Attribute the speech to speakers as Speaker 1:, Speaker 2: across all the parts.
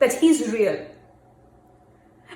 Speaker 1: that he is real।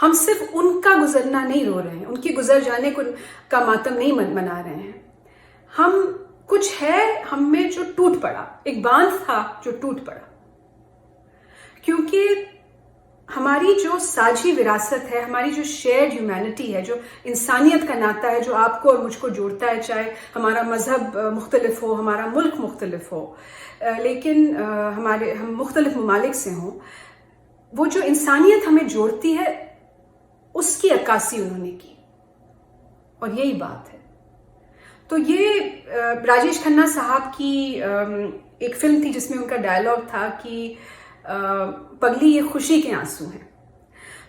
Speaker 1: ہم صرف ان کا گزرنا نہیں رو رہے ہیں، ان کی گزر جانے کا ماتم نہیں منا رہے ہیں. ہم کچھ ہے ہم میں جو ٹوٹ پڑا، ایک باندھ تھا جو ٹوٹ پڑا، کیونکہ ہماری جو ساجھی وراثت ہے، ہماری جو شیئرڈ ہیومینٹی ہے، جو انسانیت کا ناطہ ہے جو آپ کو اور مجھ کو جوڑتا ہے، چاہے ہمارا مذہب مختلف ہو، ہمارا ملک مختلف ہو، لیکن ہم مختلف ممالک سے ہوں، وہ جو انسانیت ہمیں جوڑتی ہے اس کی عکاسی انہوں نے کی، اور یہی بات ہے. تو یہ راجیش کھنہ صاحب کی ایک فلم تھی جس میں ان کا ڈائلاگ تھا کہ پگلی یہ خوشی کے آنسو ہیں.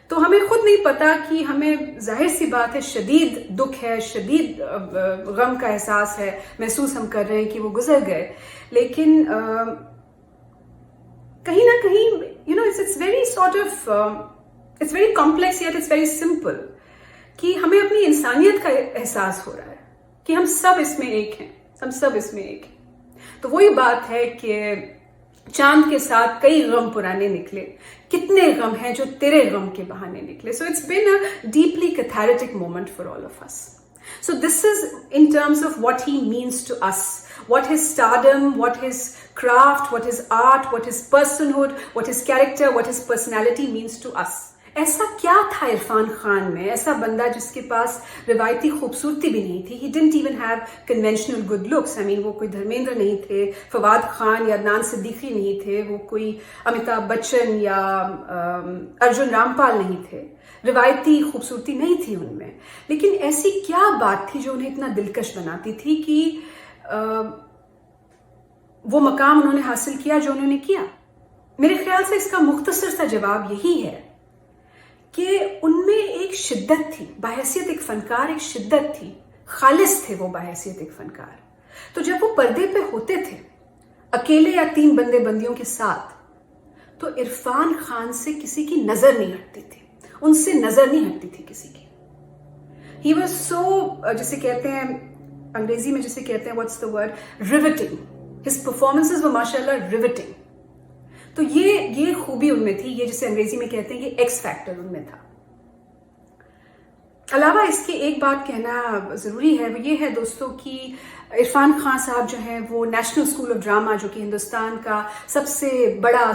Speaker 1: تو ہمیں خود نہیں پتا کہ ہمیں ظاہر سی بات ہے شدید دکھ ہے، شدید غم کا احساس ہے، محسوس ہم کر رہے ہیں کہ وہ گزر گئے، لیکن کہیں نہ کہیں it's very sort of it's very complex yet it's very simple کہ ہمیں اپنی انسانیت کا احساس ہو رہا ہے کہ ہم سب اس میں ایک ہیں، ہم سب اس میں ایک ہیں. تو وہی بات ہے کہ چاند کے ساتھ کئی غم پرانے نکلے، کتنے غم ہیں جو تیرے غم کے بہانے نکلے. So it's been a deeply cathartic moment for all of us. So this is in terms of what he means to us, what his stardom, what his craft, what his art, what his personhood, what his character, what his personality means to us. ایسا کیا تھا عرفان خان میں، ایسا بندہ جس کے پاس روایتی خوبصورتی بھی نہیں تھی. He didn't even have conventional good looks. I mean وہ کوئی دھرمیندر نہیں تھے، فواد خان یا عدنان صدیقی نہیں تھے، وہ کوئی امیتابھ بچن یا ارجن رامپال نہیں تھے. روایتی خوبصورتی نہیں تھی ان میں، لیکن ایسی کیا بات تھی جو انہیں اتنا دلکش بناتی تھی کہ وہ مقام انہوں نے حاصل کیا جو انہوں نے کیا. میرے خیال سے اس کا مختصر سا جواب یہی ہے کہ ان میں ایک شدت تھی، بحیثیت ایک فنکار ایک شدت تھی، خالص تھے وہ بحیثیت ایک فنکار. تو جب وہ پردے پہ ہوتے تھے اکیلے یا 3 بندے بندیوں کے ساتھ، تو عرفان خان سے کسی کی نظر نہیں ہٹتی تھی، ان سے نظر نہیں ہٹتی تھی کسی کی. ہی واز سو، جسے کہتے ہیں انگریزی میں جسے کہتے ہیں what's the word, riveting. His performances وہ ماشاء اللہ ریوٹنگ. تو یہ خوبی ان میں تھی، یہ جسے انگریزی میں کہتے ہیں کہ ایکس فیکٹر ان میں تھا. علاوہ اس کے ایک بات کہنا ضروری ہے، وہ یہ ہے دوستوں کہ عرفان خان صاحب جو ہیں وہ نیشنل اسکول آف ڈرامہ، جو کہ ہندوستان کا سب سے بڑا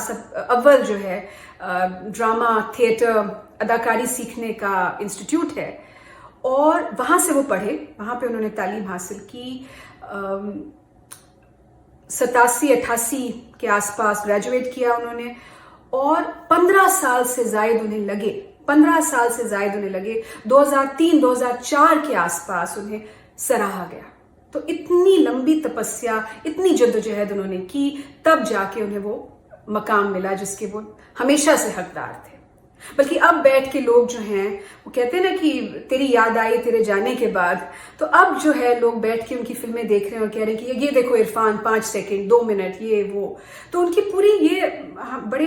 Speaker 1: اول جو ہے ڈرامہ تھیٹر اداکاری سیکھنے کا انسٹیٹیوٹ ہے، اور وہاں سے وہ پڑھے، وہاں پہ انہوں نے تعلیم حاصل کی. 87-88 کے آس پاس گریجویٹ کیا انہوں نے، اور 15 سال سے زائد انہیں لگے 2003-2004 کے آس پاس انہیں سراہا گیا. تو اتنی لمبی تپسیا، اتنی جدوجہد انہوں نے کی، تب جا کے انہیں وہ مقام ملا جس کے وہ ہمیشہ سے حقدار تھے. بلکہ اب بیٹھ کے لوگ جو ہیں وہ کہتے ہیں نا کہ تیری یاد آئی تیرے جانے کے بعد، تو اب جو ہے لوگ بیٹھ کے ان کی فلمیں دیکھ رہے ہیں اور کہہ رہے ہیں کہ یہ دیکھو عرفان 5 سیکنڈ 2 منٹ یہ وہ. تو ان کی پوری یہ بڑے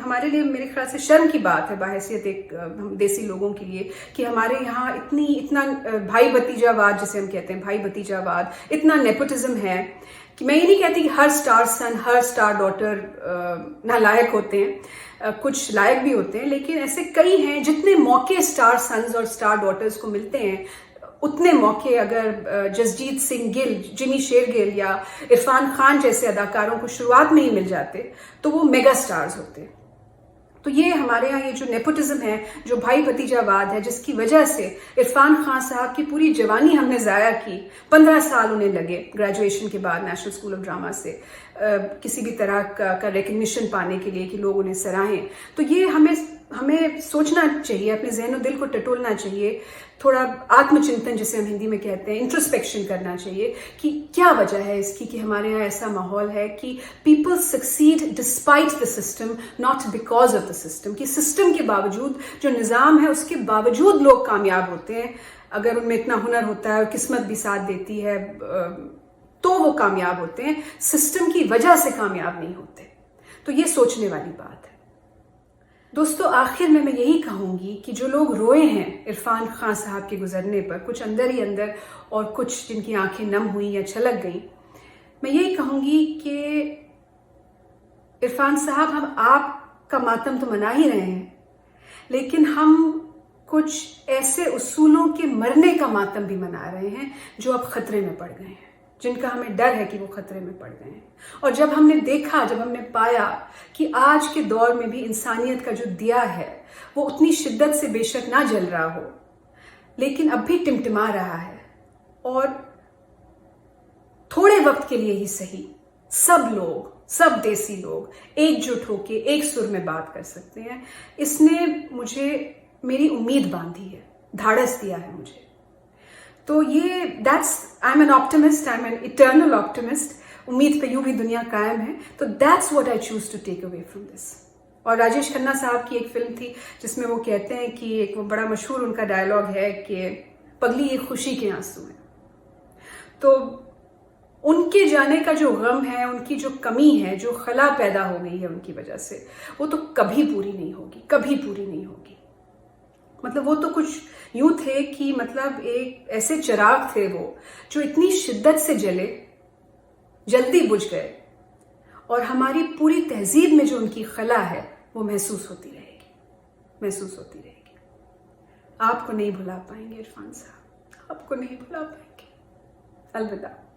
Speaker 1: ہمارے لیے میرے خیال سے شرم کی بات ہے بحیثیت ایک دیسی لوگوں کے لیے کہ ہمارے یہاں اتنا بھائی بھتیجا واد جسے ہم کہتے ہیں، بھائی بھتیجا واد، اتنا نیپوٹزم ہے کہ میں یہ نہیں کہتی کہ ہر سٹار سن ہر سٹار ڈاٹر نالائق ہوتے ہیں، کچھ لائق بھی ہوتے ہیں، لیکن ایسے کئی ہیں جتنے موقع سٹار سنز اور سٹار ڈاٹرز کو ملتے ہیں، اتنے موقع اگر جسجیت سنگھ گل، جمی شیرگل یا عرفان خان جیسے اداکاروں کو شروعات میں ہی مل جاتے تو وہ میگا سٹارز ہوتے. تو یہ ہمارے یہاں یہ جو نیپوٹزم ہے، جو بھائی بھتیجا واد ہے، جس کی وجہ سے عرفان خان صاحب کی پوری جوانی ہم نے ضائع کی. 15 سال انہیں لگے گریجویشن کے بعد نیشنل اسکول آف ڈرامہ سے کسی بھی طرح کا ریکگنیشن پانے کے لیے کہ لوگ انہیں سراہیں. تو یہ ہمیں سوچنا چاہیے، اپنے ذہن و دل کو ٹٹولنا چاہیے، تھوڑا آتم چنتن جسے ہم ہندی میں کہتے ہیں، انٹروسپیکشن کرنا چاہیے کہ کیا وجہ ہے اس کی کہ ہمارے یہاں ایسا ماحول ہے کہ people succeed despite the system not because of the system. کہ سسٹم کے باوجود، جو نظام ہے اس کے باوجود لوگ کامیاب ہوتے ہیں. اگر ان میں اتنا ہنر ہوتا ہے اور قسمت بھی ساتھ دیتی ہے تو وہ کامیاب ہوتے ہیں، سسٹم کی وجہ سے کامیاب نہیں ہوتے. تو یہ سوچنے والی بات ہے دوستو. آخر میں یہی کہوں گی کہ جو لوگ روئے ہیں عرفان خان صاحب کے گزرنے پر، کچھ اندر ہی اندر اور کچھ جن کی آنکھیں نم ہوئیں یا چھلک گئیں، میں یہی کہوں گی کہ عرفان صاحب، ہم آپ کا ماتم تو منا ہی رہے ہیں، لیکن ہم کچھ ایسے اصولوں کے مرنے کا ماتم بھی منا رہے ہیں جو اب خطرے میں پڑ گئے ہیں، جن کا ہمیں ڈر ہے کہ وہ خطرے میں پڑ گئے ہیں۔ اور جب ہم نے دیکھا، جب ہم نے پایا کہ آج کے دور میں بھی انسانیت کا جو دیا ہے وہ اتنی شدت سے بے شک نہ جل رہا ہو، لیکن اب بھی ٹمٹما رہا ہے، اور تھوڑے وقت کے لیے ہی صحیح سب لوگ، سب دیسی لوگ ایک جٹ ہو کے ایک سر میں بات کر سکتے ہیں، اس نے مجھے میری امید باندھی ہے، دھاڑس دیا ہے مجھے۔ تو یہ I am an optimist, I am an eternal optimist, امید پہ یوں بھی دنیا قائم ہے۔ تو that's what I choose to take away from this. اور راجیش کھنہ صاحب کی ایک فلم تھی جس میں وہ کہتے ہیں کہ ایک وہ بڑا مشہور ان کا ڈائلاگ ہے کہ پگلی یہ خوشی کے آنسو ہیں۔ تو ان کے جانے کا جو غم ہے، ان کی جو کمی ہے، جو خلا پیدا ہو گئی ہے ان کی وجہ سے، وہ تو کبھی پوری نہیں ہوگی، کبھی پوری نہیں ہوگی۔ مطلب وہ تو کچھ یوں تھے کہ مطلب ایک ایسے چراغ تھے وہ جو اتنی شدت سے جلے، جلدی بجھ گئے، اور ہماری پوری تہذیب میں جو ان کی خلا ہے وہ محسوس ہوتی رہے گی، محسوس ہوتی رہے گی۔ آپ کو نہیں بھلا پائیں گے عرفان صاحب، آپ کو نہیں بھلا پائیں گے۔ الوداع۔